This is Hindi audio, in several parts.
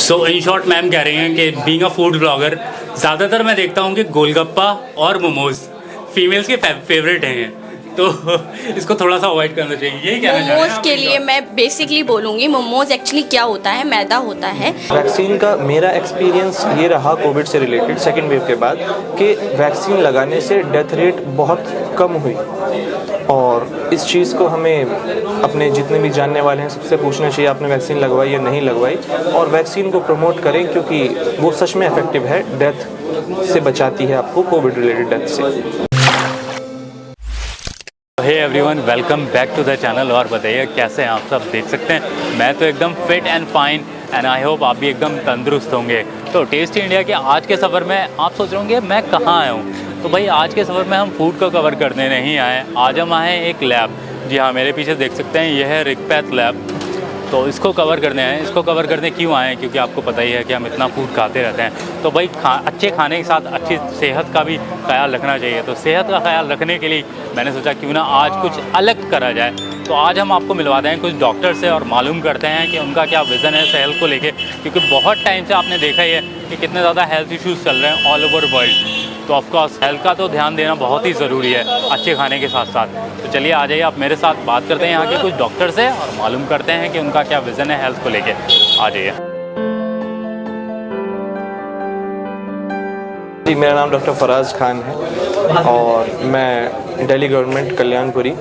सो इन शॉर्ट मैम कह रही हैं कि बीइंग अ फूड ब्लॉगर ज़्यादातर मैं देखता हूँ कि गोलगप्पा और मोमोज फीमेल्स के फेवरेट हैं, तो इसको थोड़ा सा अवॉइड करना चाहिए। यही कहना चाह रहे हैं मोमोज के लिए मैं बेसिकली बोलूँगी, मोमोज एक्चुअली क्या होता है, मैदा होता है। वैक्सीन का मेरा एक्सपीरियंस ये रहा कोविड से रिलेटेड सेकेंड वेव के बाद कि वैक्सीन लगाने से डेथ रेट बहुत कम हुई, और इस चीज़ को हमें अपने जितने भी जानने वाले हैं सबसे पूछना चाहिए आपने वैक्सीन लगवाई या नहीं लगवाई, और वैक्सीन को प्रमोट करें क्योंकि वो सच में इफेक्टिव है, डेथ से बचाती है आपको कोविड रिलेटेड डेथ से। Hey everyone, welcome back to the channel. और बताइए कैसे हैं आप सब। देख सकते हैं मैं तो एकदम fit and fine and I hope आप भी एकदम तंदुरुस्त होंगे। तो टेस्टी इंडिया के आज के सफ़र में आप सोच रहे होंगे मैं कहाँ आया हूँ, तो भाई आज के सफ़र में हम फूड को कवर करने नहीं आए, आज हम आए हैं एक लैब। जी हाँ, मेरे पीछे देख सकते हैं यह है रिगपैथ लैब, तो इसको कवर करने आए हैं। इसको कवर करने क्यों आए हैं, क्योंकि आपको पता ही है कि हम इतना फूड खाते रहते हैं, तो भाई अच्छे खाने के साथ अच्छी सेहत का भी ख्याल रखना चाहिए। तो सेहत का ख्याल रखने के लिए मैंने सोचा क्यों ना आज कुछ अलग करा जाए। तो आज हम आपको मिलवाते हैं कुछ डॉक्टर से और मालूम करते हैं कि उनका क्या विज़न है सेहत को लेके, क्योंकि बहुत टाइम से आपने देखा ही है कि कितने ज़्यादा हेल्थ इश्यूज़ चल रहे हैं ऑल ओवर वर्ल्ड। तो ऑफकोर्स हेल्थ का तो ध्यान देना बहुत ही ज़रूरी है अच्छे खाने के साथ साथ। तो चलिए आ जाइए, आप मेरे साथ बात करते हैं यहाँ के कुछ डॉक्टर से और मालूम करते हैं कि उनका क्या विज़न है हेल्थ को लेके। आ जाइए। जी, मेरा नाम डॉक्टर फराज खान है और मैं Delhi government Kalyanpuri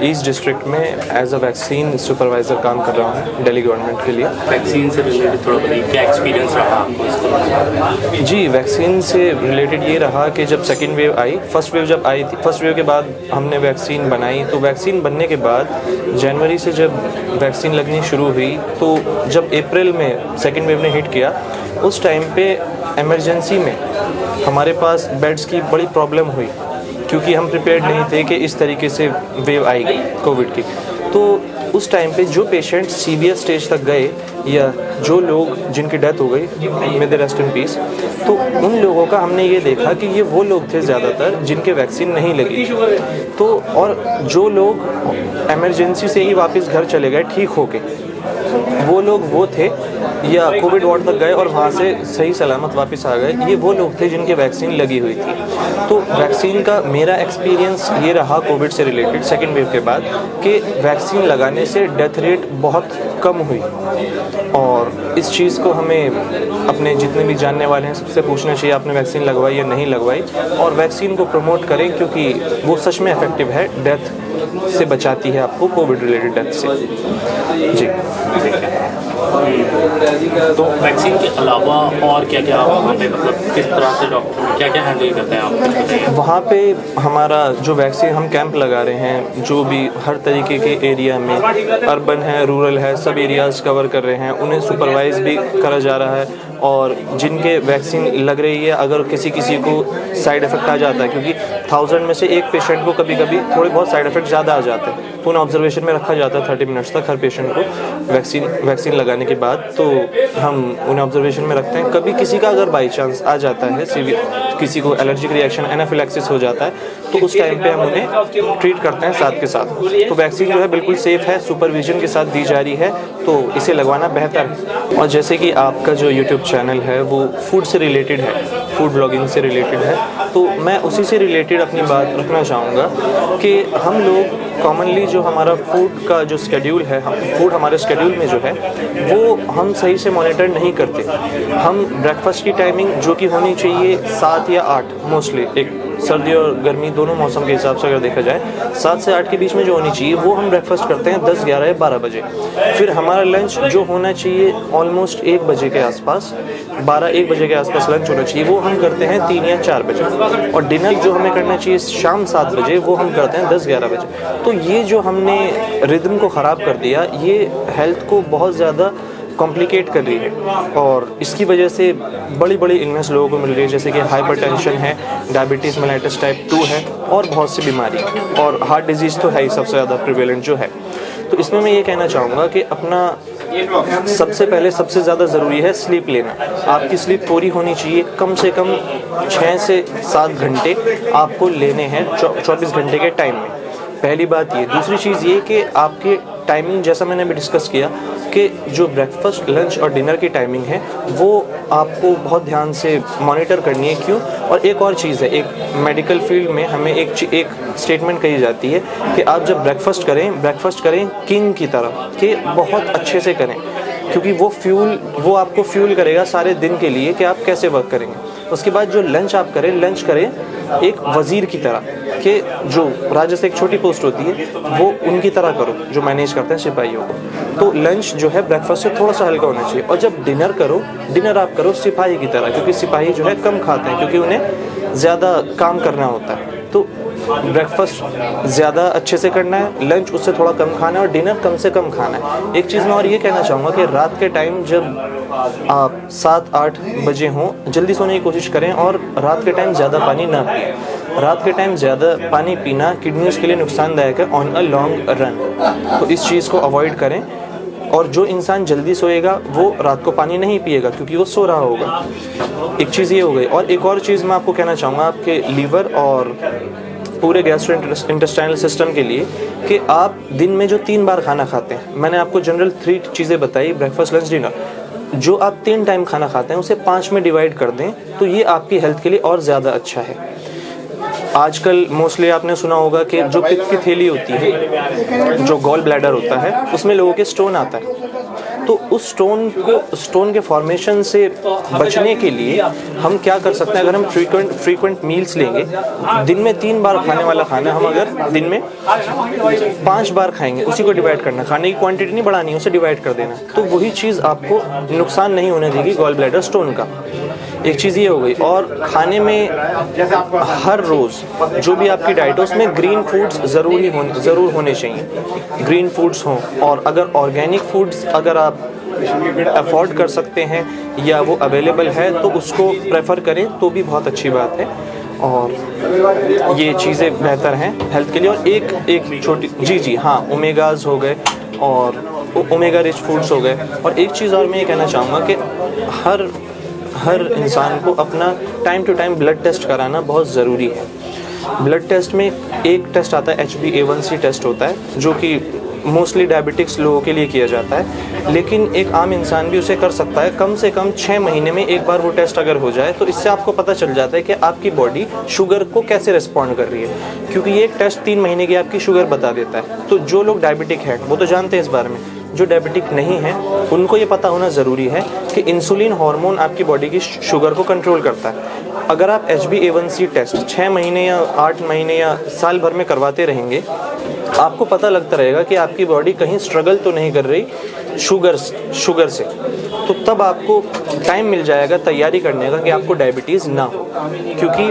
east district में एज अ वैक्सीन सुपरवाइज़र काम कर रहा हूँ दिल्ली गवर्नमेंट के लिए। वैक्सीन से रिलेटेड थोड़ा बताइए, क्या एक्सपीरियंस रहा आपको? जी, वैक्सीन से रिलेटेड ये रहा कि जब सेकेंड वेव आई, फर्स्ट वेव जब आई थी, फर्स्ट वेव के बाद हमने वैक्सीन बनाई, तो वैक्सीन बनने के बाद जनवरी से जब वैक्सीन लगनी शुरू हुई, तो जब अप्रैल में सेकेंड वेव ने हिट किया, उस टाइम पे इमरजेंसी में हमारे पास बेड्स की बड़ी प्रॉब्लम हुई, क्योंकि हम प्रिपेयर्ड नहीं थे कि इस तरीके से वेव आएगी कोविड की। तो उस टाइम पे जो पेशेंट सीवियर स्टेज तक गए या जो लोग जिनकी डेथ हो गई, मे दे रेस्ट इन पीस, तो उन लोगों का हमने ये देखा कि ये वो लोग थे ज़्यादातर जिनके वैक्सीन नहीं लगी। तो और जो लोग इमरजेंसी से ही वापस घर चले गए ठीक होके, वो लोग वो थे, या कोविड वार्ड तक गए और वहाँ से सही सलामत वापस आ गए, ये वो लोग थे जिनके वैक्सीन लगी हुई थी। तो वैक्सीन का मेरा एक्सपीरियंस ये रहा कोविड से रिलेटेड सेकेंड वेव के बाद कि वैक्सीन लगाने से डेथ रेट बहुत कम हुई, और इस चीज़ को हमें अपने जितने भी जानने वाले हैं सबसे पूछना चाहिए आपने वैक्सीन लगवाई या नहीं लगवाई, और वैक्सीन को प्रमोट करें क्योंकि वो सच में इफेक्टिव है, डेथ से बचाती है आपको कोविड रिलेटेड डेथ से। जी, तो वैक्सीन के अलावा और क्या क्या वहाँ पे, मतलब किस तरह से डॉक्टर क्या क्या हैंडल करते हैं आप? वहाँ पे हमारा जो वैक्सीन हम कैंप लगा रहे हैं, जो भी हर तरीके के एरिया में, अर्बन है, रूरल है, सब एरियाज़ कवर कर रहे हैं, उन्हें सुपरवाइज़ भी करा जा रहा है। और जिनके वैक्सीन लग रही है, अगर किसी को साइड इफ़ेक्ट आ जाता है, क्योंकि 1000 में से एक पेशेंट को कभी कभी थोड़े बहुत साइड इफ़ेक्ट ज़्यादा आ जाते हैं, तो उन्हें ऑब्जर्वेशन में रखा जाता है 30 मिनट्स तक हर पेशेंट को वैक्सीन लगाने के बाद। तो हम उन्हें ऑब्जर्वेशन में रखते हैं। कभी किसी का अगर बाई चांस आ जाता है किसी को एलर्जिक रिएक्शन, एनाफिलैक्सिस हो जाता है, तो उस टाइम पे हम उन्हें ट्रीट करते हैं साथ के साथ। तो वैक्सीन जो है बिल्कुल सेफ़ है, सुपरविजन के साथ दी जा रही है, तो इसे लगवाना बेहतर है। और जैसे कि आपका जो यूट्यूब चैनल है वो फूड से रिलेटेड है, फूड ब्लॉगिंग से रिलेटेड है, तो मैं उसी से रिलेटेड अपनी बात रखना चाहूँगा कि हम लोग कॉमनली जो हमारा फूड का जो शेड्यूल है, फूड हमारे शेड्यूल में जो है वो हम सही से मॉनिटर नहीं करते। हम ब्रेकफास्ट की टाइमिंग जो कि होनी चाहिए 7 या 8, मोस्टली एक सर्दी और गर्मी दोनों मौसम के हिसाब से अगर देखा जाए 7 से 8 के बीच में जो होनी चाहिए, वो हम ब्रेकफास्ट करते हैं 10, 11 या 12 बजे। फिर हमारा लंच जो होना चाहिए ऑलमोस्ट 1 बजे के आसपास, 12-1 बजे के आसपास लंच होना चाहिए, वो हम करते हैं 3 या 4 बजे। और डिनर जो हमें करना चाहिए शाम 7 बजे, वो हम करते हैं 10-11 बजे। तो ये जो हमने रिदम को ख़राब कर दिया, ये हेल्थ को बहुत ज़्यादा कॉम्प्लिकेट कर रही है, और इसकी वजह से बड़ी बड़ी इलनेस लोगों को मिल रही है, जैसे कि हाइपरटेंशन है, डायबिटीज़ मेलाइटिस टाइप 2 है, और बहुत सी बीमारी, और हार्ट डिजीज़ तो है ही सबसे ज़्यादा प्रिवेलेंट जो है। तो इसमें मैं ये कहना चाहूँगा कि अपना सबसे पहले सबसे ज़्यादा ज़रूरी है स्लीप लेना। आपकी स्लीप पूरी होनी चाहिए, कम से कम 6 से 7 घंटे आपको लेने हैं 24 घंटे के टाइम में। पहली बात ये। दूसरी चीज़ ये कि आपके टाइमिंग जैसा मैंने अभी डिस्कस किया कि जो ब्रेकफास्ट, लंच और डिनर की टाइमिंग है वो आपको बहुत ध्यान से मॉनिटर करनी है। क्यों? और एक और चीज़ है, एक मेडिकल फील्ड में हमें एक स्टेटमेंट कही जाती है कि आप जब ब्रेकफास्ट करें किंग की तरह, कि बहुत अच्छे से करें, क्योंकि वो आपको फ्यूल करेगा सारे दिन के लिए कि आप कैसे वर्क करेंगे। उसके बाद जो लंच करें एक वज़ीर की तरह, कि जो राज्य से एक छोटी पोस्ट होती है वो उनकी तरह करो, जो मैनेज करते हैं सिपाहियों को। तो लंच जो है ब्रेकफास्ट से थोड़ा सा हल्का होना चाहिए। और जब डिनर आप करो सिपाही की तरह, क्योंकि सिपाही जो है कम खाते हैं, क्योंकि उन्हें ज़्यादा काम करना होता है। तो ब्रेकफास्ट ज़्यादा अच्छे से करना है, लंच उससे थोड़ा कम खाना है और डिनर कम से कम खाना है। एक चीज़ मैं और ये कहना चाहूँगा कि रात के टाइम जब आप 7-8 बजे हों, जल्दी सोने की कोशिश करें और रात के टाइम ज़्यादा पानी ना पिएं। रात के टाइम ज़्यादा पानी पीना किडनीज़ के लिए नुकसानदायक है ऑन अ लॉन्ग रन, तो इस चीज़ को अवॉइड करें। और जो इंसान जल्दी सोएगा वो रात को पानी नहीं पिएगा, क्योंकि वो सो रहा होगा। एक चीज़ ये हो गई। और एक और चीज़ मैं आपको कहना चाहूँगा आपके लीवर और पूरे गैस्ट्रोइंटेस्टाइनल सिस्टम के लिए, कि आप दिन में जो 3 बार खाना खाते हैं, मैंने आपको जनरल 3 चीज़ें बताई, ब्रेकफास्ट, लंच, डिनर, जो आप 3 टाइम खाना खाते हैं उसे 5 में डिवाइड कर दें, तो ये आपकी हेल्थ के लिए और ज़्यादा अच्छा है। आजकल मोस्टली आपने सुना होगा कि जो पित्त की थैली होती है, जो गॉल ब्लैडर होता है, उसमें लोगों के स्टोन आता है। तो उस स्टोन के फॉर्मेशन से बचने के लिए हम क्या कर सकते हैं? अगर हम फ्रीक्वेंट मील्स लेंगे, दिन में 3 बार खाने वाला खाना हम अगर दिन में 5 बार खाएंगे, उसी को डिवाइड करना, खाने की क्वांटिटी नहीं बढ़ानी है, उसे डिवाइड कर देना, तो वही चीज़ आपको नुकसान नहीं होने देगी गॉल ब्लैडर स्टोन का। एक चीज़ ये हो गई। और खाने में हर रोज़ जो भी आपकी डाइट है उसमें ग्रीन फूड्स ज़रूर होने चाहिए, ग्रीन फूड्स हों। और अगर ऑर्गेनिक फूड्स अगर आप अफोर्ड कर सकते हैं या वो अवेलेबल है तो उसको प्रेफर करें, तो भी बहुत अच्छी बात है। और ये चीज़ें बेहतर हैं हेल्थ के लिए। और एक छोटी जी हाँ, ओमेगाज हो गए और ओमेगा रिच फूड्स हो गए। और एक चीज़ और मैं ये कहना चाहूँगा कि हर इंसान को अपना time to time blood test कराना बहुत ज़रूरी है। ब्लड टेस्ट में एक टेस्ट आता है, HbA1c टेस्ट होता है, जो कि मोस्टली डायबिटिक्स लोगों के लिए किया जाता है, लेकिन एक आम इंसान भी उसे कर सकता है। कम से कम 6 महीने में एक बार वो टेस्ट अगर हो जाए तो इससे आपको पता चल जाता है कि आपकी बॉडी शुगर को कैसे रिस्पॉन्ड कर रही है, क्योंकि ये एक टेस्ट 3 महीने की आपकी शुगर बता देता है। तो जो लोग डायबिटिक हैं वो तो जानते हैं इस बारे में, जो डायबिटिक नहीं हैं उनको ये पता होना ज़रूरी है कि इंसुलिन हार्मोन आपकी बॉडी की शुगर को कंट्रोल करता है। अगर आप HbA1c टेस्ट 6 महीने या 8 महीने या साल भर में करवाते रहेंगे, आपको पता लगता रहेगा कि आपकी बॉडी कहीं स्ट्रगल तो नहीं कर रही शुगर से, तो तब आपको टाइम मिल जाएगा तैयारी करने का कि आपको डायबिटीज़ ना हो, क्योंकि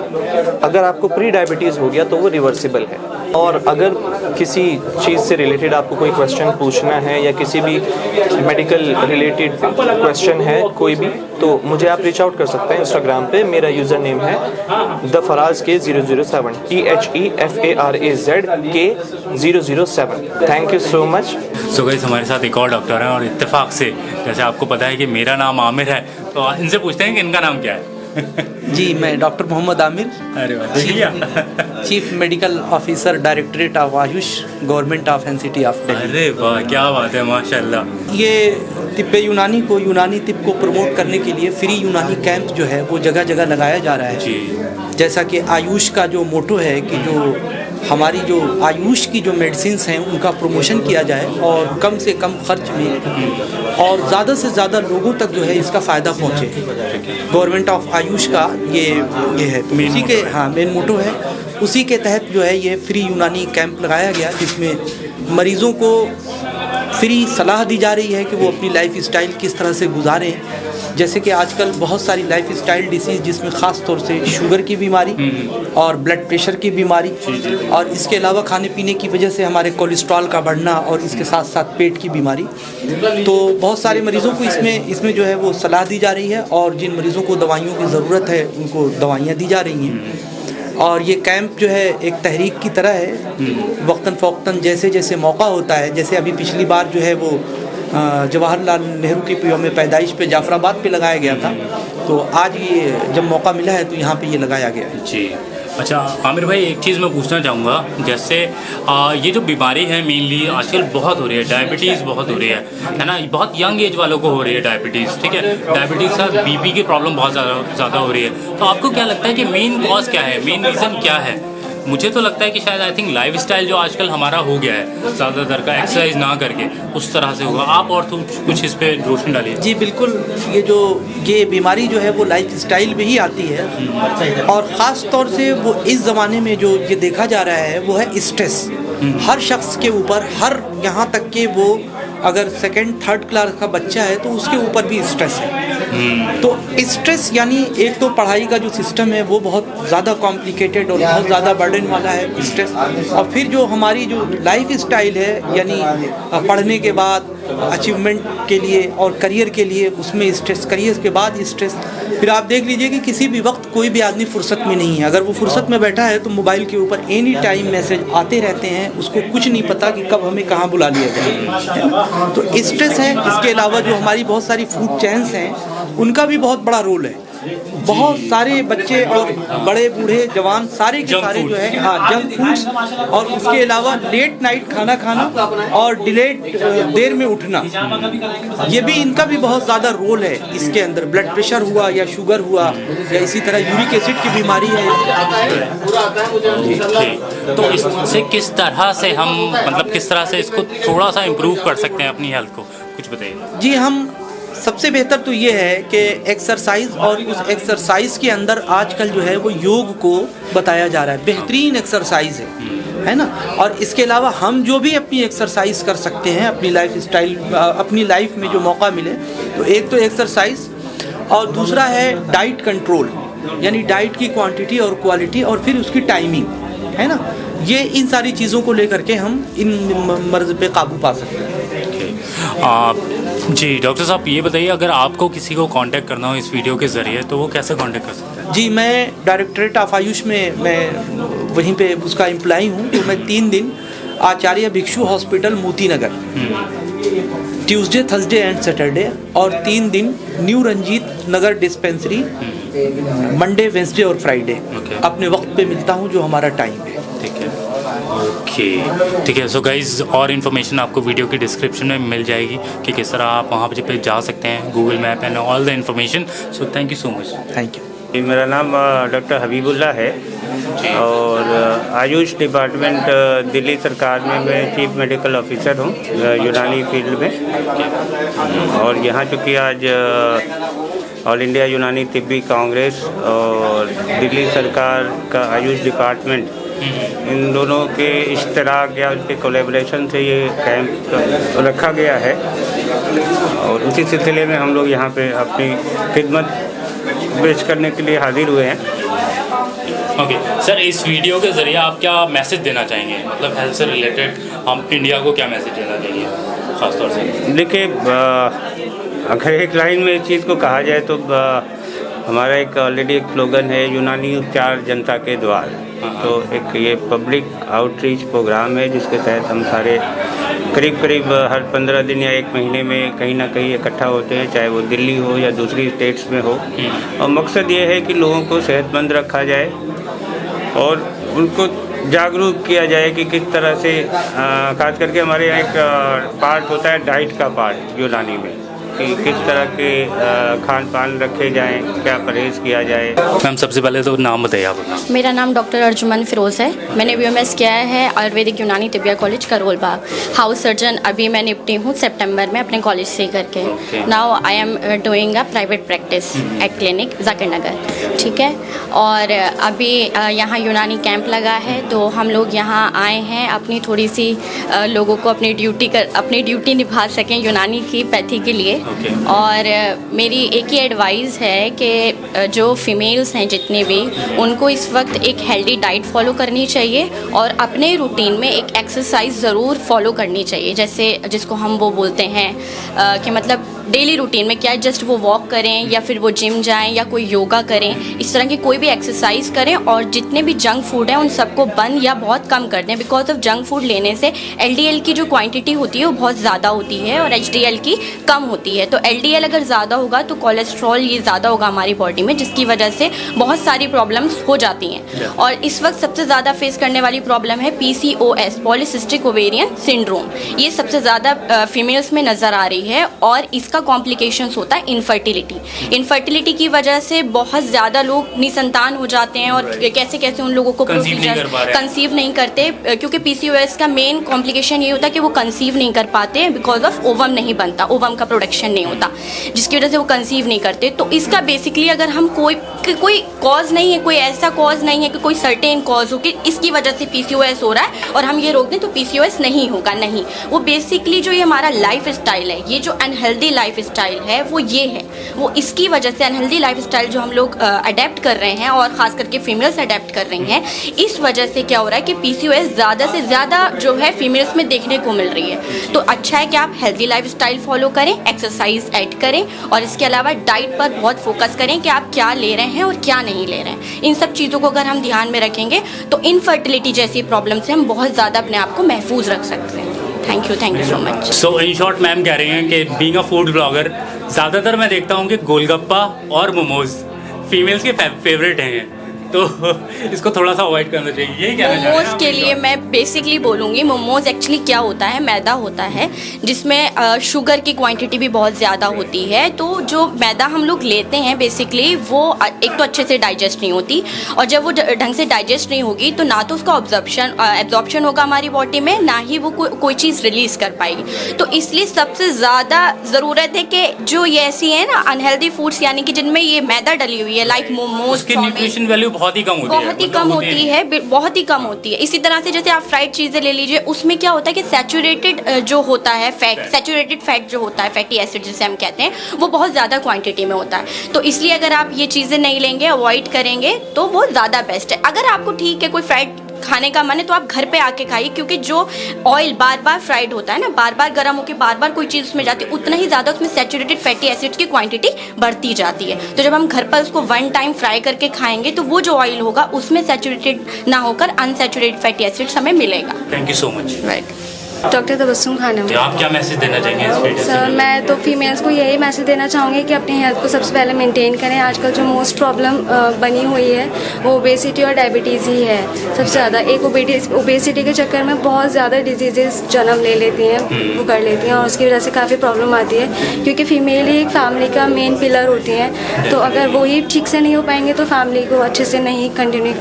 अगर आपको प्री डायबिटीज़ हो गया तो वो रिवर्सिबल है। और अगर किसी चीज़ से रिलेटेड आपको कोई क्वेश्चन पूछना है या किसी भी मेडिकल रिलेटेड क्वेश्चन है कोई भी, तो मुझे आप रीच आउट कर सकते हैं इंस्टाग्राम पे। मेरा यूज़र नेम है TheFarazK007, TheFarazK007। Thank you so much. So guys, हमारे साथ एक और डॉक्टर हैं और इत्तेफाक से जैसे आपको पता है कि मेरा नाम आमिर है, तो इनसे पूछते हैं कि इनका नाम क्या है। जी, मैं डॉक्टर मोहम्मद आमिर, अरे वाह, chief medical officer, directorate of Ayush, government of NCT of Delhi. अरे वाह, क्या बात है, माशाल्लाह। ये तिब्बे यूनानी को, यूनानी तिब को प्रमोट करने के लिए फ्री यूनानी कैंप जो है वो जगह जगह लगाया जा रहा है जी। जैसा कि आयुष का जो मोटो है कि जो हमारी जो आयुष की जो मेडिसिन्स हैं उनका प्रमोशन किया जाए और कम से कम खर्च में और ज़्यादा से ज़्यादा लोगों तक जो है इसका फ़ायदा पहुँचे। गवर्नमेंट ऑफ आयुष का ये है, तो उसी के मेन मोटो है। उसी के तहत जो है ये फ्री यूनानी कैंप लगाया गया, जिसमें मरीज़ों को फ्री सलाह दी जा रही है कि वो अपनी लाइफ स्टाइल किस तरह से गुजारें। जैसे कि आजकल बहुत सारी लाइफ स्टाइल डिसीज़, जिसमें ख़ास तौर से शुगर की बीमारी और ब्लड प्रेशर की बीमारी, और इसके अलावा खाने पीने की वजह से हमारे कोलेस्ट्रॉल का बढ़ना और इसके साथ साथ पेट की बीमारी, तो बहुत सारे मरीज़ों को इसमें जो है वो सलाह दी जा रही है। और जिन मरीज़ों को दवाइयों की ज़रूरत है उनको दवाइयाँ दी जा रही हैं। और ये कैंप जो है एक तहरीक की तरह है, वक्तन फ़ौक्तन जैसे जैसे मौका होता है, जैसे अभी पिछली बार जो है वो जवाहरलाल नेहरू की यौम पैदाइश पे जाफराबाद पे लगाया गया था, तो आज ये जब मौका मिला है तो यहाँ पे ये लगाया गया है। जी, अच्छा आमिर भाई, एक चीज़ मैं पूछना चाहूँगा, जैसे ये जो बीमारी है मेनली आजकल बहुत हो रही है, डायबिटीज़ बहुत हो रही है ना, बहुत यंग एज वालों को हो रही है डायबिटीज़, ठीक है। डायबिटीज़ के साथ बीपी की प्रॉब्लम बहुत ज़्यादा हो रही है। तो आपको क्या लगता है कि मेन कॉज क्या है, मेन रीज़न क्या है? मुझे तो लगता है कि शायद आई थिंक लाइफ स्टाइल जो आजकल हमारा हो गया है, ज़्यादातर का एक्सरसाइज ना करके उस तरह से होगा। आप और तो कुछ इस पर रोशनी डालिए। जी बिल्कुल, ये बीमारी जो है वो लाइफ स्टाइल में ही आती है, और ख़ास तौर से वो इस ज़माने में जो ये देखा जा रहा है वो है स्ट्रेस। हर शख्स के ऊपर, हर यहाँ तक कि वो अगर सेकंड थर्ड क्लास का बच्चा है तो उसके ऊपर भी स्ट्रेस है। तो स्ट्रेस यानी एक तो पढ़ाई का जो सिस्टम है वो बहुत ज़्यादा कॉम्प्लिकेटेड और बहुत ज़्यादा बर्डन वाला है स्ट्रेस, और फिर जो हमारी जो लाइफ स्टाइल है यानी पढ़ने के बाद अचीवमेंट के लिए और करियर के लिए उसमें स्ट्रेस, करियर के बाद स्ट्रेस। फिर आप देख लीजिए कि किसी भी वक्त कोई भी आदमी फुर्सत में नहीं है, अगर वो फुर्सत में बैठा है तो मोबाइल के ऊपर एनी टाइम मैसेज आते रहते हैं, उसको कुछ नहीं पता कि कब हमें कहाँ बुला लिया जाए। तो स्ट्रेस है। इसके अलावा जो हमारी बहुत सारी फूड चेन्स हैं उनका भी बहुत बड़ा रोल है। बहुत सारे बच्चे और बड़े बूढ़े जवान सारे के सारे जो है जंक फूड्स, और उसके अलावा लेट नाइट खाना खाना और डिलेड देर में उठना, ये भी इनका भी बहुत ज़्यादा रोल है इसके अंदर। ब्लड प्रेशर हुआ या शुगर हुआ या इसी तरह यूरिक एसिड की बीमारी है। तो इससे किस तरह से हम मतलब किस तरह से इसको थोड़ा सा इम्प्रूव कर सकते हैं अपनी हेल्थ को, कुछ बताइए। जी, हम सबसे बेहतर तो ये है कि एक्सरसाइज, और उस एक्सरसाइज के अंदर आजकल जो है वो योग को बताया जा रहा है, बेहतरीन एक्सरसाइज है ना। और इसके अलावा हम जो भी अपनी एक्सरसाइज कर सकते हैं अपनी लाइफ स्टाइल, अपनी लाइफ में जो मौका मिले, तो एक तो एक्सरसाइज और दूसरा है डाइट कंट्रोल, यानी डाइट की क्वांटिटी और क्वालिटी, और फिर उसकी टाइमिंग, है ना। ये इन सारी चीज़ों को लेकर के हम इन मर्ज़ पे काबू पा सकते हैं। जी डॉक्टर साहब, ये बताइए, अगर आपको किसी को कांटेक्ट करना हो इस वीडियो के ज़रिए तो वो कैसे कांटेक्ट कर सकते हैं? जी, मैं डायरेक्टरेट ऑफ आयुष में मैं वहीं पे उसका एम्प्लॉई हूँ। तो मैं 3 दिन आचार्य भिक्षु hospital Moti Nagar, Tuesday Thursday and Saturday, और 3 दिन new Ranjit Nagar dispensary Monday Wednesday और फ्राइडे अपने वक्त पे मिलता हूँ जो हमारा टाइम है। ठीक है, ओके, ठीक है। सो गाइज, और इन्फॉर्मेशन आपको वीडियो की डिस्क्रिप्शन में मिल जाएगी कि किस तरह आप वहाँ पे जा सकते हैं, Google map and all the information. So thank you so much. Thank you. मेरा नाम डॉक्टर हबीबुल्ला है और आयुष डिपार्टमेंट दिल्ली सरकार में मैं चीफ मेडिकल ऑफिसर हूँ यूनानी फील्ड में। और यहाँ चूँकि आज ऑल इंडिया यूनानी तिब्बी कांग्रेस और दिल्ली सरकार का आयुष डिपार्टमेंट, इन दोनों के इश्तराक या उनके कोलैबोरेशन से ये कैंप रखा गया है, और उसी सिलसिले में हम लोग यहाँ पे अपनी खिदमत पेश करने के लिए हाजिर हुए हैं। ओके सर, इस वीडियो के ज़रिए आप क्या मैसेज देना चाहेंगे, मतलब हेल्थ से रिलेटेड हम इंडिया को क्या मैसेज देना चाहिए ख़ास तौर से? देखिए, अगर एक लाइन में इस चीज़ को कहा जाए तो हमारा एक ऑलरेडी एक स्लोगन है, यूनानी उपचार जनता के द्वार। तो एक ये पब्लिक आउटरीच प्रोग्राम है जिसके तहत हम सारे करीब हर 15 दिन या 1 महीने में कहीं ना कहीं इकट्ठा होते हैं, चाहे वो दिल्ली हो या दूसरी स्टेट्स में हो। और मकसद ये है कि लोगों को सेहतमंद रखा जाए और उनको जागरूक किया जाए कि किस तरह से खास करके हमारे यहाँ एक पार्ट होता है डाइट का पार्ट यूनानी में, कि किस तरह के खान पान रखे जाएं, क्या परहेज़ किया जाए। मैम सबसे पहले तो नाम बताइए आप अपना। मेरा नाम डॉक्टर अर्जुमन फिरोज़ है। मैंने BMS किया है आयुर्वेदिक यूनानी Tibbia college Karol Bagh. House surgeon अभी मैं निपटी हूँ सितंबर में अपने कॉलेज से करके। Now I am doing a private practice at clinic Zakir Nagar, ठीक है। और अभी यहाँ यूनानी कैंप लगा है, तो हम लोग यहाँ आए हैं अपनी थोड़ी सी लोगों को अपनी ड्यूटी निभा सकें यूनानी की पैथी के लिए। और मेरी एक ही एडवाइस है कि जो फीमेल्स हैं जितने भी, उनको इस वक्त एक हेल्दी डाइट फॉलो करनी चाहिए और अपने रूटीन में एक एक्सरसाइज ज़रूर फॉलो करनी चाहिए, जैसे जिसको हम वो बोलते हैं कि मतलब डेली रूटीन में क्या है, जस्ट वो वॉक करें या फिर वो जिम जाएं या कोई योगा करें, इस तरह की कोई भी एक्सरसाइज करें और जितने भी जंक फूड हैं उन सबको बंद या बहुत कम कर दें। बिकॉज ऑफ जंक फूड लेने से LDL की जो क्वांटिटी होती है वो बहुत ज़्यादा होती है और HDL की कम होती है। तो LDL अगर ज़्यादा होगा तो कोलेस्ट्रॉल ये ज़्यादा होगा हमारी बॉडी में, जिसकी वजह से बहुत सारी प्रॉब्लम्स हो जाती हैं। और इस वक्त सबसे ज़्यादा फेस करने वाली प्रॉब्लम है PCOS, पॉलीसिस्टिक ओवेरियन सिंड्रोम। ये सबसे ज़्यादा फीमेल्स में नज़र आ रही है और इसका कॉम्प्लिकेशंस होता है इनफर्टिलिटी की वजह से बहुत ज़्यादा लोग निसंतान हो जाते हैं और कैसे कैसे उन लोगों को प्रोसीजर कंसीव नहीं करते, क्योंकि PCOS का मेन कॉम्प्लिकेशन ये होता है कि वो कंसीव नहीं कर पाते बिकॉज ऑफ ओवम नहीं बनता, ओवम का प्रोडक्शन नहीं होता, जिसकी वजह से वो कंसीव नहीं करते। तो इसका बेसिकली अगर हम कोई कॉज नहीं है, कोई ऐसा कॉज नहीं है कि कोई सर्टेन कॉज हो कि इसकी वजह से PCOS हो रहा है और हम ये रोक दें तो PCOS नहीं होगा, नहीं। वो बेसिकली जो ये हमारा लाइफ स्टाइल है, ये जो अनहेल्दी लाइफ स्टाइल है वो ये है, वो इसकी वजह से अनहेल्दी लाइफ स्टाइल जो हम लोग अडेप्ट कर रहे हैं और ख़ास करके फीमेल्स अडेप्ट कर रही हैं, इस वजह से क्या हो रहा है कि PCOS ज़्यादा से ज़्यादा जो है फीमेल्स में देखने को मिल रही है। तो अच्छा है कि आप हेल्दी लाइफ स्टाइल फॉलो करें, एक्सरसाइज ऐड करें और इसके अलावा डाइट पर बहुत फोकस करें कि आप क्या ले रहे हैं और क्या नहीं ले रहे हैं। इन सब चीज़ों को अगर हम ध्यान में रखेंगे तो इनफर्टिलिटी जैसी प्रॉब्लम से हम बहुत ज़्यादा अपने आप को महफूज रख सकते हैं। Thank you so much. So in short ma'am कह रही हैं कि बीइंग अ फूड ब्लॉगर ज़्यादातर मैं देखता हूँ कि गोलगप्पा और मोमोज फीमेल्स के फेवरेट हैं, तो इसको थोड़ा सा अवॉइड करना चाहिए, यही कहना चाह रहे हैं मोमोज के लिए मैं बेसिकली बोलूँगी, मोमोज एक्चुअली क्या होता है, मैदा होता है जिसमें शुगर की क्वांटिटी भी बहुत ज़्यादा होती है। तो जो मैदा हम लोग लेते हैं बेसिकली वो एक तो अच्छे से डाइजेस्ट नहीं होती और जब वो ढंग से डाइजेस्ट नहीं होगी तो ना तो उसका एब्जॉर्प्शन होगा हमारी बॉडी में, ना ही वो कोई चीज़ रिलीज़ कर पाएगी। तो इसलिए सबसे ज़्यादा ज़रूरत है कि जो ये ऐसी है ना अनहेल्दी फूड्स यानी कि जिनमें ये मैदा डली हुई है, लाइक मोमोज, उसकी न्यूट्रिशन वैल्यू बहुत ही कम होती है, बहुत ही कम होती है। इसी तरह से जैसे आप फ्राइड चीज़ें ले लीजिए, उसमें क्या होता है कि सैचुरेटेड जो होता है सैचुरेटेड फैट जो होता है, फैटी एसिड जिसे हम कहते हैं, वो बहुत ज़्यादा क्वांटिटी में होता है। तो इसलिए अगर आप ये चीज़ें नहीं लेंगे, अवॉइड करेंगे तो वो ज़्यादा बेस्ट है। अगर आपको ठीक है कोई फ्राइड खाने का मन है तो आप घर पे आके खाइए, क्योंकि जो ऑयल बार बार फ्राइड होता है ना, बार बार गर्म होकर बार बार कोई चीज़ उसमें जाती है, उतना ही ज़्यादा उसमें सैचुरेटेड फैटी एसिड्स की क्वांटिटी बढ़ती जाती है। तो जब हम घर पर उसको वन टाइम फ्राई करके खाएंगे तो वो जो ऑयल होगा उसमें सैचुरेटेड ना होकर अनसैचुरेटेड फैटी एसिड्स हमें मिलेगा। Thank you so much. Right. Doctor Tabassum Khanam. तो आप क्या मैसेज देना चाहेंगे इस वीडियो सर, मैं तो फीमेल्स को यही मैसेज देना चाहूँगी कि अपनी हेल्थ को सबसे पहले मेंटेन करें। आजकल जो मोस्ट प्रॉब्लम बनी हुई है वो ओबेसिटी और डायबिटीज़ ही है सबसे ज़्यादा। एक ओबेसिटी के चक्कर में बहुत ज़्यादा डिजीज़ेस जन्म ले लेती हैं, वो कर लेती हैं और उसकी वजह से काफ़ी प्रॉब्लम आती है, क्योंकि फीमेल ही एक फैमिली का मेन पिलर होती हैं। तो अगर वो ही ठीक से नहीं हो पाएंगे तो फैमिली को अच्छे से नहीं कंटिन्यू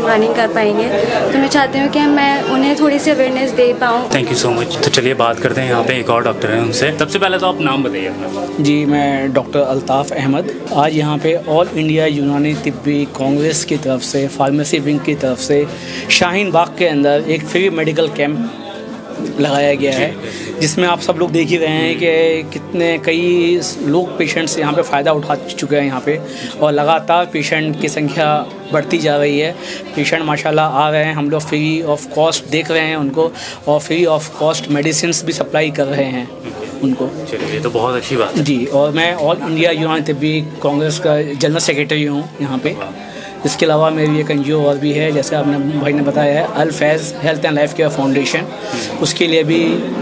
रनिंग कर पाएंगे। तो मैं चाहती हूँ कि मैं उन्हें थोड़ी सी अवेयरनेस दे पाऊँ। Thank you so much. तो चलिए बात करते हैं, यहाँ पे एक और डॉक्टर हैं उनसे। सबसे पहले तो आप नाम बताइए अपना। जी, मैं डॉक्टर अल्ताफ़ अहमद। आज यहाँ पे ऑल इंडिया यूनानी तिब्बी कांग्रेस की तरफ से, फार्मेसी विंग की तरफ से शाहीन बाग के अंदर एक फ्री मेडिकल कैंप लगाया गया है, जिसमें आप सब लोग देख ही रहे हैं कि कितने कई लोग पेशेंट्स यहाँ पे फ़ायदा उठा चुके हैं यहाँ पे, और लगातार पेशेंट की संख्या बढ़ती जा रही है। पेशेंट माशाल्लाह आ रहे हैं, हम लोग फ्री ऑफ कॉस्ट देख रहे हैं उनको और फ्री ऑफ कॉस्ट मेडिसिन्स भी सप्लाई कर रहे हैं उनको। चलिए, ये तो बहुत अच्छी बात है जी। और मैं ऑल इंडिया यूनानी तिब्बी कांग्रेस का जनरल सेक्रेटरी हूँ यहाँ पे। इसके अलावा मेरी एक NGO और भी है, जैसे आपने भाई ने बताया है, Al Faiz health and life care foundation. उसके लिए भी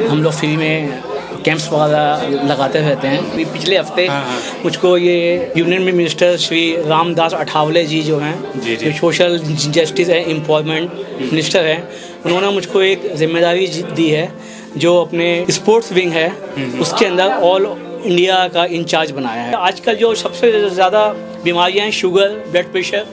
हम लोग फ्री में कैंप्स वगैरह लगाते रहते हैं। पिछले हफ्ते मुझको ये यूनियन मिनिस्टर श्री रामदास अठावले जी जो हैं, जो social justice and empowerment minister हैं, उन्होंने मुझको एक जिम्मेदारी दी है, जो अपने स्पोर्ट्स विंग है उसके अंदर ऑल इंडिया का इंचार्ज बनाया है। आजकल जो सबसे ज़्यादा बीमारियाँ हैं, शुगर, ब्लड प्रेशर,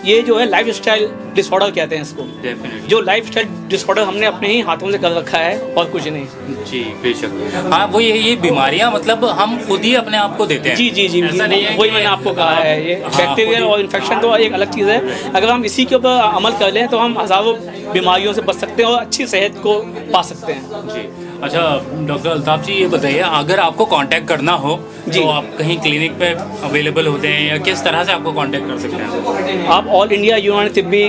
ये जो है लाइफ स्टाइल डिसऑर्डर कहते हैं इसको। जो लाइफ स्टाइल डिसऑर्डर हमने अपने ही हाथों से कर रखा है और कुछ नहीं। जी बेशक। हाँ, वो ये बीमारियाँ मतलब हम खुद ही अपने आप को देते हैं। जी जी जी, ऐसा नहीं है, वही मैंने आपको कहा है। ये बैक्टीरियल और इन्फेक्शन तो एक अलग चीज़ है। अगर हम इसी के ऊपर अमल कर लें तो हम हज़ारों बीमारियों से बच सकते हैं और अच्छी सेहत को पा सकते हैं। जी। अच्छा डॉक्टर अल्ताफ़ जी, ये बताइए, अगर आपको कांटेक्ट करना हो तो आप कहीं क्लिनिक पे अवेलेबल होते हैं या किस तरह से आपको कांटेक्ट कर सकते हैं? आप ऑल इंडिया यूनानी तिब्बी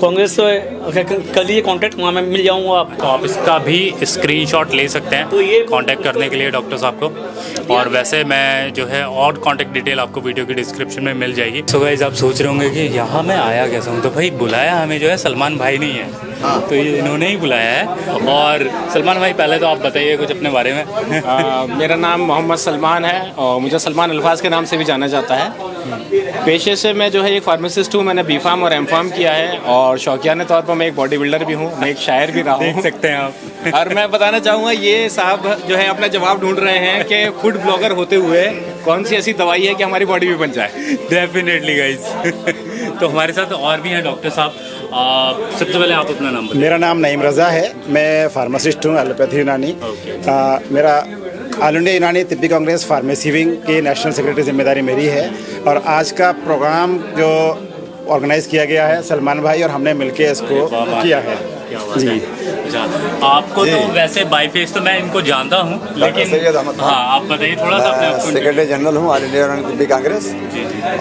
कांग्रेस कर लीजिए कॉन्टैक्ट, वहाँ मैं मिल जाऊँगा आप। तो आप इसका भी स्क्रीनशॉट ले सकते हैं तो ये कांटेक्ट करने के लिए डॉक्टर साहब को। और वैसे मैं जो है और कांटेक्ट डिटेल आपको वीडियो की डिस्क्रिप्शन में मिल जाएगी। सो गाइस, आप सोच रहे होंगे कि यहाँ मैं आया कैसे हूँ, तो भाई बुलाया हमें जो है सलमान भाई नहीं है, तो ये इन्होंने ही बुलाया है। और सलमान भाई, पहले तो आप बताइए कुछ अपने बारे में। मेरा नाम मोहम्मद सलमान है और मुझे सलमान अल्फाज के नाम से भी जाना जाता है। पेशे से मैं जो है एक फार्मासिस्ट हूँ, मैंने बी.फार्म और एम.फार्म किया है और शौकियाने तौर पर मैं एक बॉडी बिल्डर भी हूँ, मैं एक शायर भी रहा हूँ। देख सकते हैं आप। और मैं बताना चाहूँगा, ये साहब जो है अपना जवाब ढूंढ रहे हैं कि फूड ब्लॉगर होते हुए कौन सी ऐसी दवाई है कि हमारी बॉडी भी बन जाए। Definitely guys. तो हमारे साथ और भी हैं डॉक्टर साहब। सबसे पहले आप अपना नाम बताइए। मेरा नाम नईम रज़ा है, मैं फार्मासिस्ट हूँ, एलोपैथी यूनानी। मेरा ऑल इंडिया यूनानी तिब्बी कांग्रेस फार्मेसी विंग की नेशनल सेक्रेटरी जिम्मेदारी मेरी है। और आज का प्रोग्राम जो ऑर्गेनाइज़ किया गया है, सलमान भाई और हमने मिलके इसको किया है जी। अच्छा, आपको तो वैसे बाई फेस तो मैं इनको जानता हूँ, लेकिन हाँ आप बताइए थोड़ा सा अपने। सेक्रेटरी जनरल हूँ ऑल इंडिया यूनानी तिब्बी कांग्रेस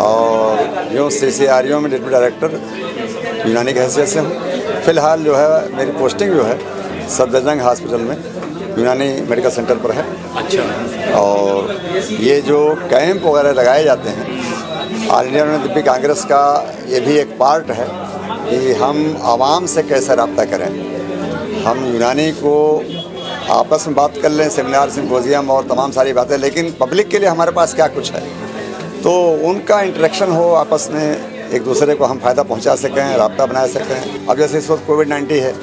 और यूँ CCRO में डिप्टी डायरेक्टर यूनानी की हैसियत से हूँ। फिलहाल जो है मेरी पोस्टिंग जो है सफदरजंग हॉस्पिटल में यूनानी मेडिकल सेंटर पर है। अच्छा। और ये जो कैंप वगैरह लगाए जाते हैं ऑल इंडिया यूनानी तिब्बी कांग्रेस का, ये भी एक पार्ट है कि हम आवाम से कैसे रब्ता करें। हम यूनानी को आपस में बात कर लें, सेमिनार सिम्पोजियम और तमाम सारी बातें, लेकिन पब्लिक के लिए हमारे पास क्या कुछ है, तो उनका इंटरेक्शन हो आपस में, एक दूसरे को हम फ़ायदा पहुंचा सकें, राब्ता बना सकें। अब जैसे इस वक्त कोविड-19 है,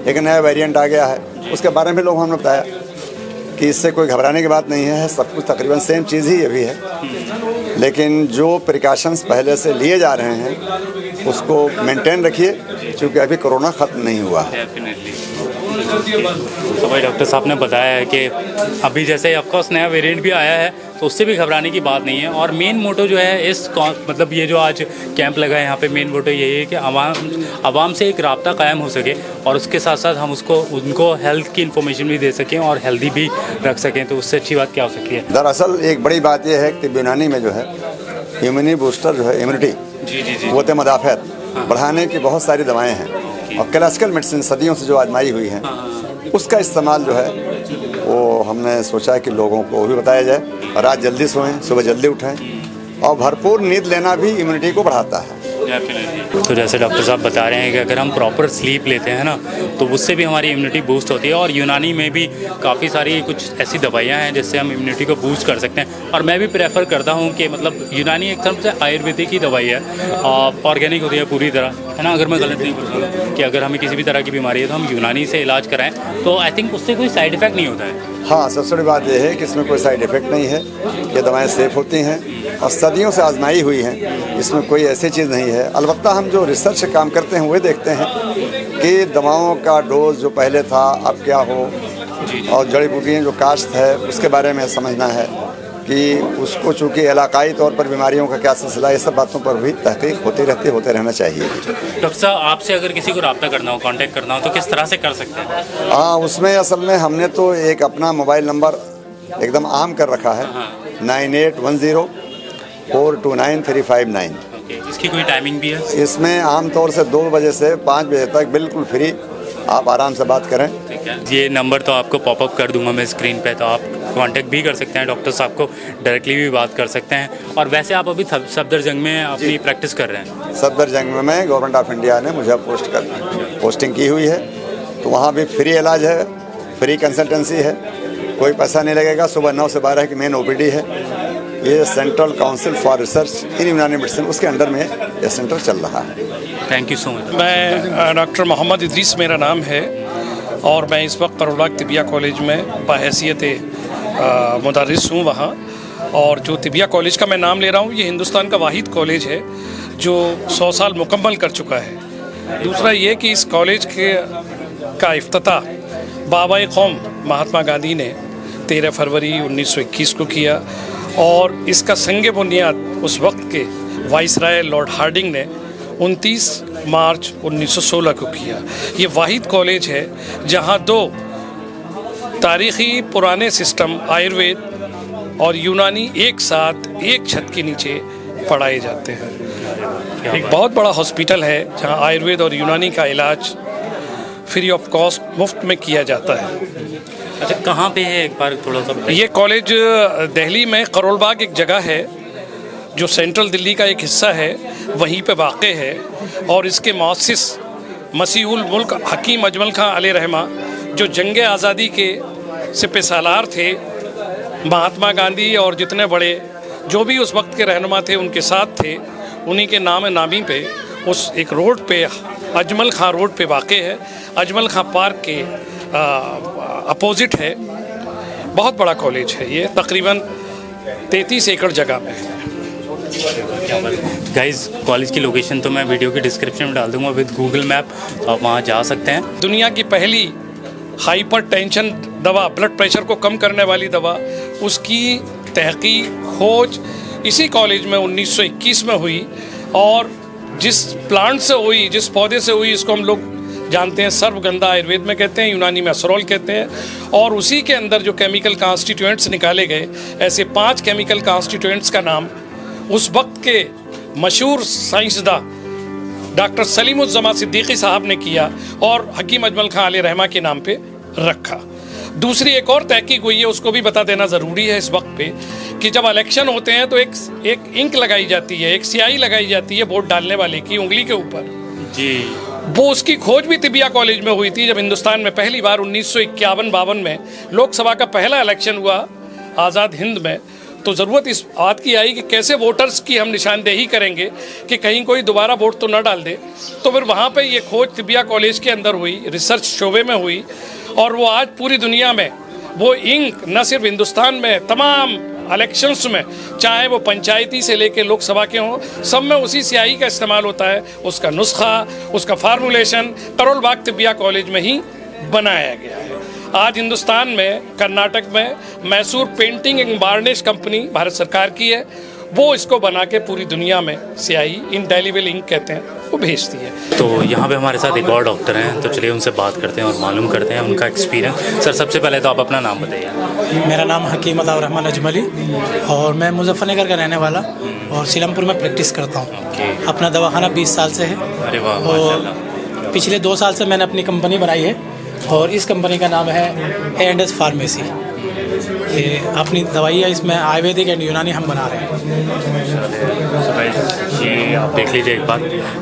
एक नया वेरिएंट आ गया है, उसके बारे में लोग हमने बताया कि इससे कोई घबराने की बात नहीं है, सब कुछ तकरीबन सेम चीज़ ही अभी है, लेकिन जो प्रिकॉशंस पहले से लिए जा रहे हैं उसको मेंटेन रखिए, क्योंकि अभी कोरोना ख़त्म नहीं हुआ है। तो भाई डॉक्टर साहब ने बताया है कि अभी जैसे ऑफकोर्स नया वेरिएंट भी आया है, तो उससे भी घबराने की बात नहीं है। और मेन मोटो जो है मतलब ये जो आज कैंप लगा है यहाँ पे, मेन मोटो यही है कि आवाम से एक राब्ता कायम हो सके और उसके साथ साथ हम उनको हेल्थ की इन्फॉर्मेशन भी दे सकें और हेल्दी भी रख सकें। तो उससे अच्छी बात क्या हो सकती है? दरअसल एक बड़ी बात यह है कि तिब्बी यूनानी में जो है इम्यूनिटी बूस्टर जो है, इम्यूनिटी क़ुव्वत मदाफ़त बढ़ाने की बहुत सारी दवाएँ हैं और क्लासिकल मेडिसिन सदियों से जो आजमाई हुई है, उसका इस्तेमाल जो है वो हमने सोचा है कि लोगों को भी बताया जाए। और रात जल्दी सोएं, सुबह जल्दी उठें और भरपूर नींद लेना भी इम्यूनिटी को बढ़ाता है। तो जैसे डॉक्टर साहब बता रहे हैं कि अगर हम प्रॉपर स्लीप लेते हैं ना, तो उससे भी हमारी इम्यूनिटी बूस्ट होती है। और यूनानी में भी काफ़ी सारी कुछ ऐसी दवाइयाँ हैं जिससे हम इम्यूनिटी को बूस्ट कर सकते हैं। और मैं भी प्रेफर करता हूँ कि मतलब यूनानी एक तरफ से आयुर्वेदिक की दवाई है, ऑर्गेनिक होती है पूरी तरह, है ना। अगर मैं गलत नहीं बोलूँ कि अगर हमें किसी भी तरह की बीमारी है तो हम यूनानी से इलाज कराएं, तो आई थिंक उससे कोई साइड इफ़ेक्ट नहीं होता है। हाँ, सबसे बड़ी बात यह है कि इसमें कोई साइड इफ़ेक्ट नहीं है, ये दवाएं सेफ़ होती हैं और सदियों से आजमाई हुई हैं, इसमें कोई ऐसी चीज़ नहीं है। अलबत्ता हम जो रिसर्च से काम करते हैं वो देखते हैं कि दवाओं का डोज जो पहले था अब क्या हो, और जड़ी बूटियाँ जो काश्त है उसके बारे में समझना है कि उसको चूँकि इलाकाई तौर पर बीमारियों का क्या सिलसिला, ये सब बातों पर भी तहकीक होते रहना चाहिए। डॉक्टर साहब, आपसे अगर किसी को रब्ता करना हो, कांटेक्ट करना हो, तो किस तरह से कर सकते हैं? हाँ, उसमें असल में हमने तो एक अपना मोबाइल नंबर एकदम आम कर रखा है, 9810429359। इसकी कोई टाइमिंग भी है? इसमें आमतौर से 2 बजे से 5 बजे तक बिल्कुल फ्री, आप आराम से बात करें। ठीक है, ये नंबर तो आपको पॉपअप कर दूंगा मैं स्क्रीन पे, तो आप कांटेक्ट भी कर सकते हैं, डॉक्टर साहब को डायरेक्टली भी बात कर सकते हैं। और वैसे आप अभी सफदरजंग में अपनी प्रैक्टिस कर रहे हैं? सफदरजंग में गवर्नमेंट ऑफ इंडिया ने मुझे पोस्टिंग की हुई है, तो वहाँ भी फ्री इलाज है, फ्री कंसल्टेंसी है, कोई पैसा नहीं लगेगा। सुबह 9 से 12 की मेन OPD है। ये सेंट्रल काउंसिल फॉर रिसर्च इन यूनानी मेडिसिन, उसके अंडर में ये सेंटर चल रहा है। Thank you so much. मैं डॉक्टर मोहम्मद इदरीस मेरा नाम है और मैं इस वक्त करोल बाग तिबिया कॉलेज में बाहैसियत मुदर्रिस हूँ वहाँ। और जो तिबिया कॉलेज का मैं नाम ले रहा हूँ, ये हिंदुस्तान का वाहिद कॉलेज है जो 100 साल मुकम्मल कर चुका है। दूसरा ये कि इस कॉलेज का इफ्तिताह बाबा कौम महात्मा गांधी ने 13 फरवरी 1921 को किया और इसका संग बुनियाद उस वक्त के वाइसराय लॉर्ड हार्डिंग ने 29 मार्च 1916 को किया। ये वाहिद कॉलेज है जहाँ 2 तारीख़ी पुराने सिस्टम आयुर्वेद और यूनानी एक साथ एक छत के नीचे पढ़ाए जाते हैं। एक बहुत बड़ा हॉस्पिटल है जहाँ आयुर्वेद और यूनानी का इलाज फ्री ऑफ कॉस्ट मुफ्त में किया जाता है। अच्छा, कहाँ पे है एक बार थोड़ा सा बताइए। ये कॉलेज दिल्ली में करोलबाग एक जगह है जो सेंट्रल दिल्ली का एक हिस्सा है, वहीं पे वाक़ है। और इसके मुअस्सिस मसीहुल मुल्क हकीम अजमल खां अलैहिर्रहमा, जो जंग आज़ादी के सिपह सालार थे, महात्मा गांधी और जितने बड़े जो भी उस वक्त के रहनुमा थे उनके साथ थे, उन्हीं के नाम नामी पे उस एक रोड पे अजमल खां रोड पे वाक़ है। अजमल खां पार्क के अपोजिट है। बहुत बड़ा कॉलेज है ये, तकरीबन 33 एकड़ जगह में है। गाइस, कॉलेज की लोकेशन तो मैं वीडियो की डिस्क्रिप्शन में डाल दूंगा विद गूगल मैप, आप वहाँ जा सकते हैं। दुनिया की पहली हाइपर टेंशन दवा, ब्लड प्रेशर को कम करने वाली दवा, उसकी तहकीक खोज इसी कॉलेज में 1921 में हुई। और जिस प्लांट से हुई, जिस पौधे से हुई, इसको हम लोग जानते हैं सर्वगंधा, आयुर्वेद में कहते हैं, यूनानी में असरोल कहते हैं। और उसी के अंदर जो केमिकल कॉन्स्टिट्यूएंट्स निकाले गए, ऐसे 5 केमिकल कॉन्स्टिट्यूएंट्स का नाम उस वक्त के मशहूर साइंसदां डॉक्टर सलीमुज़्ज़मा सिद्दीकी साहब ने किया और हकीम अजमल खां अलैहिर्रहमा के नाम पे रखा। दूसरी एक और तहकीक हुई है, उसको भी बता देना ज़रूरी है इस वक्त पे, कि जब इलेक्शन होते हैं तो एक इंक लगाई जाती है, एक स्याही लगाई जाती है वोट डालने वाले की उंगली के ऊपर जी। वो उसकी खोज भी तिबिया कॉलेज में हुई थी, जब हिंदुस्तान में पहली बार 1951-52 में लोकसभा का पहला इलेक्शन हुआ आज़ाद हिंद में। तो ज़रूरत इस बात की आई कि कैसे वोटर्स की हम निशानदेही करेंगे कि कहीं कोई दोबारा वोट तो न डाल दे। तो फिर वहाँ पे ये खोज तिबिया कॉलेज के अंदर हुई, रिसर्च शोबे में हुई। और वो आज पूरी दुनिया में वो इंक न सिर्फ हिंदुस्तान में तमाम इलेक्शंस में, चाहे वो पंचायती से लेके लोकसभा के हों, सब में उसी स्याही का इस्तेमाल होता है। उसका नुस्खा, उसका फार्मूलेशन करोलबाग तिबिया कॉलेज में ही बनाया गया है। आज हिंदुस्तान में, कर्नाटक में Mysore painting and varnish company Bharat सरकार की है, वो इसको बना के पूरी दुनिया में स्याही, इंडेलिबल इंक कहते हैं, वो भेजती है। तो यहाँ पे हमारे साथ एक और डॉक्टर हैं, तो चलिए उनसे बात करते हैं और मालूम करते हैं उनका एक्सपीरियंस। सर, सबसे पहले तो आप अपना नाम बताइए। मेरा नाम हकीम अताउर्रहमान अजमली और मैं मुजफ्फरनगर का रहने वाला और सीलमपुर में प्रैक्टिस करता हूँ। अपना दवाखाना 20 साल से है। अरे वाह, और माशाल्लाह। पिछले 2 साल से मैंने अपनी कंपनी बनाई है और इस कंपनी का नाम है A&S फार्मेसी। ये अपनी दवाइयाँ इसमें आयुर्वेदिक एंड यूनानी हम बना रहे हैं। ये आप देख लीजिए एक बार,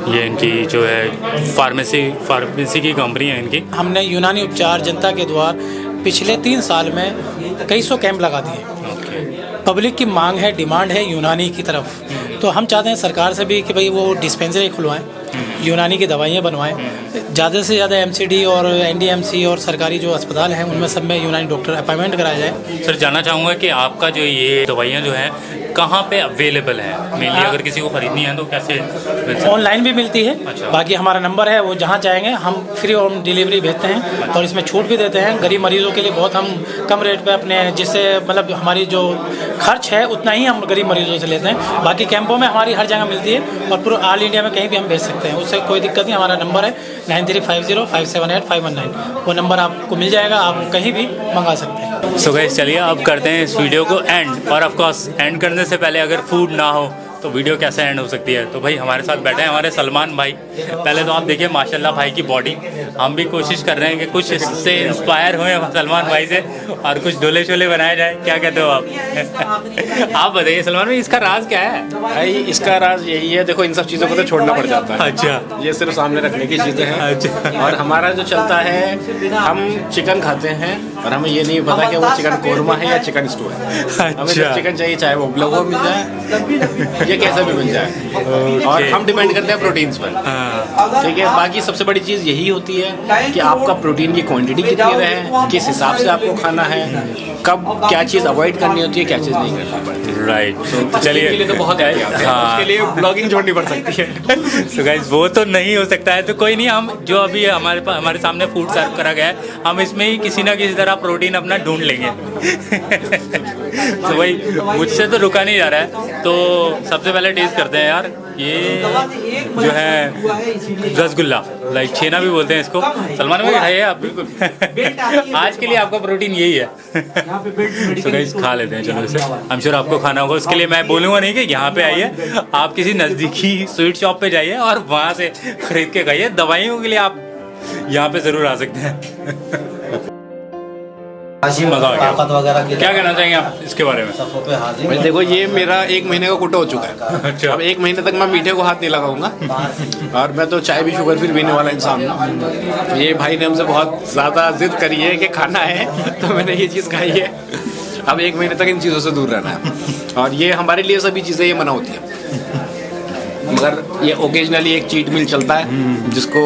ये इनकी जो है फार्मेसी की कंपनी है इनकी। हमने यूनानी उपचार जनता के द्वार पिछले 3 साल में कई सौ कैंप लगा दिए। पब्लिक की मांग है, डिमांड है यूनानी की तरफ, तो हम चाहते हैं सरकार से भी कि भाई वो डिस्पेंसरी खुलवाएं, यूनानी की दवाइयाँ बनवाएं। ज़्यादा से ज़्यादा MCD और NDMC और सरकारी जो अस्पताल हैं उनमें सब में यूनानी डॉक्टर अपॉइंटमेंट कराया जाए। सर, जानना चाहूँगा कि आपका जो ये दवाइयाँ जो हैं कहाँ पे अवेलेबल हैं? मेनली अगर किसी को ख़रीदनी है तो कैसे? ऑनलाइन भी मिलती है। अच्छा। बाकी हमारा नंबर है, वो जहाँ चाहेंगे हम फ्री होम डिलीवरी भेजते हैं और इसमें छूट भी देते हैं। गरीब मरीजों के लिए बहुत हम कम रेट पे अपने, जिससे मतलब हमारी जो खर्च है उतना ही हम गरीब मरीजों से लेते हैं। बाकी कैंपों में हमारी हर जगह मिलती है और पूरा ऑल इंडिया में कहीं भी हम भेज सकते हैं, उससे कोई दिक्कत नहीं। हमारा नंबर है 9350578519, वो नंबर आपको मिल जाएगा, आप कहीं भी मंगा सकते हैं। सो गाइस, चलिए अब करते हैं इस वीडियो को एंड। और ऑफ कोर्स एंड करने से पहले अगर फूड ना हो तो वीडियो कैसे एंड हो सकती है? तो भाई हमारे साथ बैठे हैं हमारे सलमान भाई। पहले तो आप देखिए माशाल्लाह भाई की बॉडी, हम भी कोशिश कर रहे हैं कि कुछ इससे इंस्पायर हुए सलमान भाई से और कुछ डोले शोले बनाए जाए। क्या कहते हो आप? आप बताइए सलमान भाई, इसका राज क्या है? भाई इसका राज यही है, देखो इन सब चीज़ों को तो छोड़ना पड़ जाता है। अच्छा। ये सिर्फ सामने रखने की चीज़ें हैं। अच्छा। और हमारा जो चलता है, हम चिकन खाते हैं और हमें ये नहीं पता कि वो चिकन कोरमा है या चिकन स्टू है। हमें जब चिकन चाहिए, चाहे वो उबला हुआ मिल जाए, ये कैसा भी बन जाए। और हम डिपेंड करते हैं प्रोटीन्स पर। ठीक है, बाकी सबसे बड़ी चीज़ यही होती है कि आपका प्रोटीन की क्वांटिटी कितनी रहे, किस हिसाब से आपको खाना है, कब क्या चीज़ अवॉइड करनी होती है, क्या चीज़ नहीं करनी पड़ती। राइट। तो चलिए, के लिए तो बहुत है, उसके लिए ब्लॉगिंग छोड़नी पड़ सकती है। सो गाइस, वो तो नहीं हो सकता है, तो कोई नहीं, हम जो अभी हमारे सामने फूड सर्व करा गया है, हम इसमें ही किसी ना किसी तरह प्रोटीन अपना ढूंढ लेंगे। तो भाई मुझसे तो रुका नहीं जा रहा है, तो सबसे पहले टेस्ट करते हैं यार। ये जो है रसगुल्ला, लाइक छेना भी बोलते हैं इसको। सलमान भाई खाइए आप। बिल्कुल। आज के लिए आपका प्रोटीन यही है। तो गाइस खा लेते हैं, चलो इसे। आई एम श्योर आपको खाना होगा, उसके लिए मैं बोलूँगा नहीं कि यहाँ पे आइए, आप किसी नज़दीकी स्वीट शॉप पे जाइए और वहाँ से खरीद के खाइए। दवाइयों के लिए आप यहाँ पे ज़रूर आ सकते हैं। मज़ा आ गया। क्या कहना चाहेंगे आप इसके बारे में? भाई देखो, ये मेरा 1 महीने का कोटा हो चुका है। अच्छा। अब 1 महीने तक मैं मीठे को हाथ नहीं लगाऊंगा, और मैं तो चाय भी शुगर फ्री पीने वाला इंसान हूँ। ये भाई ने हमसे बहुत ज़्यादा जिद करी है कि खाना है, तो मैंने ये चीज़ खाई है। अब 1 महीने तक इन चीज़ों से दूर रहना है, और ये हमारे लिए सभी चीज़ें ये मना होती हैं, मगर ये ओकेजनली एक चीट मील चलता है जिसको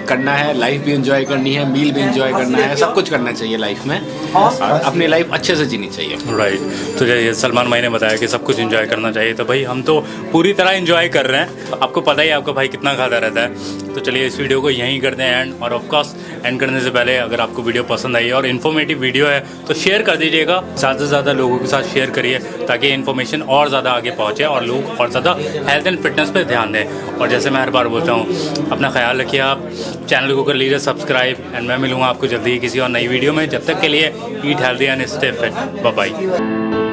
करना है। लाइफ भी एंजॉय करनी है, मील भी एंजॉय करना है, सब कुछ करना चाहिए लाइफ में, और अपनी लाइफ अच्छे से जीनी चाहिए। राइट। तो जैसे सलमान भाई ने बताया कि सब कुछ एंजॉय करना चाहिए, तो भाई हम तो पूरी तरह एंजॉय कर रहे हैं। आपको पता ही है आपका भाई कितना खाता रहता है। तो चलिए इस वीडियो को यहीं करते हैं एंड, और ऑफ कोर्स एंड करने से पहले अगर आपको वीडियो पसंद आई है और इन्फॉर्मेटिव वीडियो है तो शेयर कर दीजिएगा, ज़्यादा से ज़्यादा लोगों के साथ शेयर करिए ताकि इन्फॉर्मेशन और ज़्यादा आगे पहुँचे और लोग और ज़्यादा हेल्थ एंड फिटनेस पर ध्यान दें। और जैसे मैं हर बार बोलता हूँ, अपना ख्याल रखिए, आप चैनल को कर लीजिए सब्सक्राइब, एंड मैं मिलूँगा आपको जल्दी ही किसी और नई वीडियो में। जब तक के लिए eat healthy and stay fit. Bye bye.